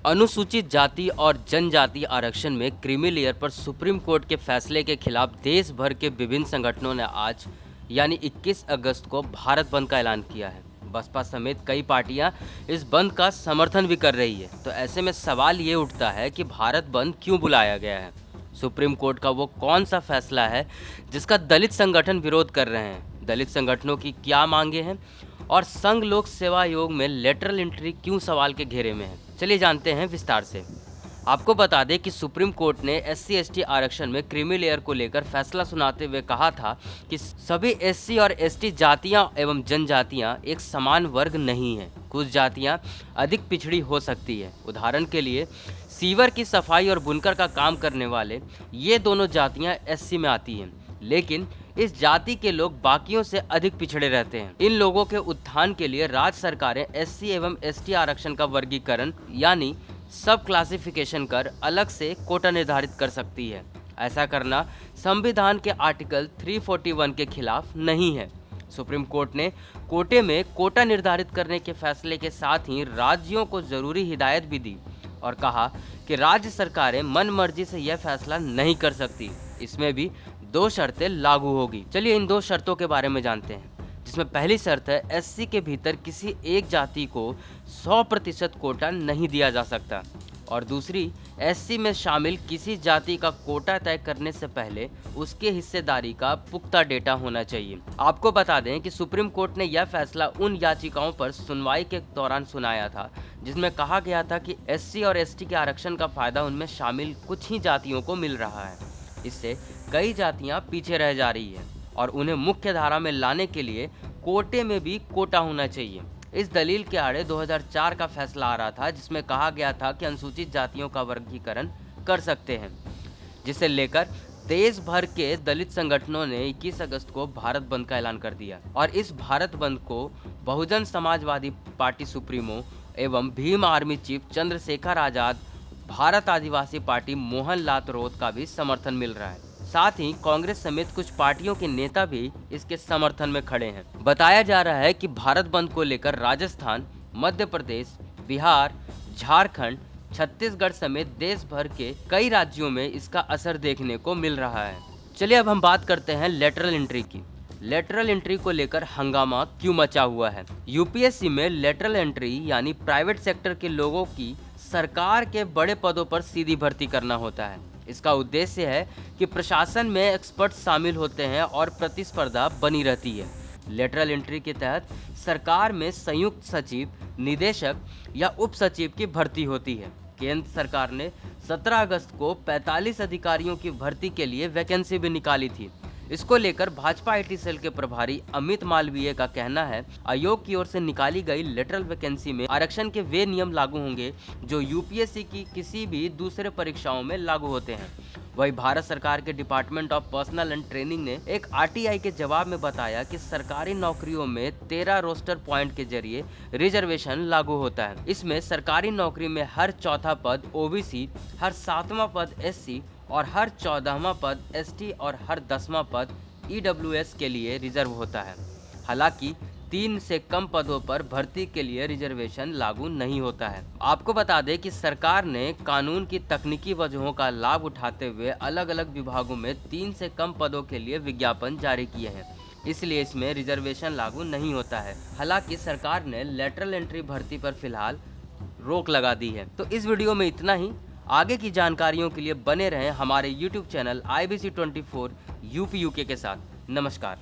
अनुसूचित जाति और जनजाति आरक्षण में क्रीमी लेयर पर सुप्रीम कोर्ट के फैसले के खिलाफ देश भर के विभिन्न संगठनों ने आज यानी 21 अगस्त को भारत बंद का ऐलान किया है। बसपा समेत कई पार्टियां इस बंद का समर्थन भी कर रही है। तो ऐसे में सवाल ये उठता है कि भारत बंद क्यों बुलाया गया है। सुप्रीम कोर्ट का वो कौन सा फैसला है जिसका दलित संगठन विरोध कर रहे हैं, दलित संगठनों की क्या मांगे हैं और संघ लोक सेवा आयोग में लेटरल एंट्री क्यों सवाल के घेरे में है। चलिए जानते हैं विस्तार से। आपको बता दें कि सुप्रीम कोर्ट ने SC/ST आरक्षण में क्रीमी लेयर को लेकर फैसला सुनाते हुए कहा था कि सभी SC और ST जातियां एवं जनजातियां एक समान वर्ग नहीं हैं। कुछ जातियां अधिक पिछड़ी हो सकती है। उदाहरण के लिए सीवर की सफाई और बुनकर का काम करने वाले ये दोनों जातियां SC में आती हैं, लेकिन इस जाति के लोग बाकियों से अधिक पिछड़े रहते हैं। इन लोगों के उत्थान के लिए राज्य सरकारें SC एवं ST आरक्षण का वर्गीकरण यानी सब क्लासिफिकेशन कर अलग से कोटा निर्धारित कर सकती है। ऐसा करना संविधान के आर्टिकल 341 के खिलाफ नहीं है। सुप्रीम कोर्ट ने कोटे में कोटा निर्धारित करने के फैसले के साथ ही राज्यों को जरूरी हिदायत भी दी और कहा कि राज्य सरकारें मन मर्जी से यह फैसला नहीं कर सकती। इसमें भी 2 शर्तें लागू होगी। चलिए इन 2 शर्तों के बारे में जानते हैं, जिसमें पहली शर्त है SC के भीतर किसी एक जाति को 100% कोटा नहीं दिया जा सकता और दूसरी SC में शामिल किसी जाति का कोटा तय करने से पहले उसके हिस्सेदारी का पुख्ता डेटा होना चाहिए। आपको बता दें कि सुप्रीम कोर्ट ने यह फैसला उन याचिकाओं पर सुनवाई के दौरान सुनाया था जिसमें कहा गया था कि SC और ST के आरक्षण का फायदा उनमें शामिल कुछ ही जातियों को मिल रहा है। इससे कई जातियां पीछे रह जा रही है और उन्हें मुख्य धारा में लाने के लिए कोटे में भी कोटा होना चाहिए। इस दलील के आड़े 2004 का फैसला आ रहा था जिसमें कहा गया था कि अनुसूचित जातियों का वर्गीकरण कर सकते हैं, जिसे लेकर देश भर के दलित संगठनों ने 21 अगस्त को भारत बंद का ऐलान कर दिया और इस भारत बंद को बहुजन समाजवादी पार्टी सुप्रीमो एवं भीम आर्मी चीफ चंद्रशेखर आजाद, भारत आदिवासी पार्टी मोहन लाल रौत का भी समर्थन मिल रहा है। साथ ही कांग्रेस समेत कुछ पार्टियों के नेता भी इसके समर्थन में खड़े हैं। बताया जा रहा है कि भारत बंद को लेकर राजस्थान, मध्य प्रदेश, बिहार, झारखंड, छत्तीसगढ़ समेत देश भर के कई राज्यों में इसका असर देखने को मिल रहा है। चलिए अब हम बात करते हैं लेटरल एंट्री की। लेटरल एंट्री को लेकर हंगामा क्यों मचा हुआ है। UPSC में लेटरल एंट्री यानी प्राइवेट सेक्टर के लोगों की सरकार के बड़े पदों पर सीधी भर्ती करना होता है। इसका उद्देश्य है कि प्रशासन में एक्सपर्ट शामिल होते हैं और प्रतिस्पर्धा बनी रहती है। लेटरल एंट्री के तहत सरकार में संयुक्त सचिव, निदेशक या उप सचिव की भर्ती होती है। केंद्र सरकार ने 17 अगस्त को 45 अधिकारियों की भर्ती के लिए वैकेंसी भी निकाली थी। इसको लेकर भाजपा IT सेल के प्रभारी अमित मालवीय का कहना है, आयोग की ओर से निकाली गई लेटरल वैकेंसी में आरक्षण के वे नियम लागू होंगे जो UPSC की किसी भी दूसरे परीक्षाओं में लागू होते हैं। वही भारत सरकार के department of personal and training ने एक RTI के जवाब में बताया कि सरकारी नौकरियों में 13 रोस्टर पॉइंट के जरिए रिजर्वेशन लागू होता है। इसमें सरकारी नौकरी में हर 4था पद OBC, हर 7वां पद SC और हर 14वां पद ST और हर 10वां पद EWS के लिए रिजर्व होता है। हालांकि 3 से कम पदों पर भर्ती के लिए रिजर्वेशन लागू नहीं होता है। आपको बता दें कि सरकार ने कानून की तकनीकी वजहों का लाभ उठाते हुए अलग अलग विभागों में 3 से कम पदों के लिए विज्ञापन जारी किए हैं, इसलिए इसमें रिजर्वेशन लागू नहीं होता है। हालांकि सरकार ने लेटरल एंट्री भर्ती पर फिलहाल रोक लगा दी है। तो इस वीडियो में इतना ही। आगे की जानकारियों के लिए बने रहें हमारे YouTube channel IBC 24 UP UK के साथ। नमस्कार।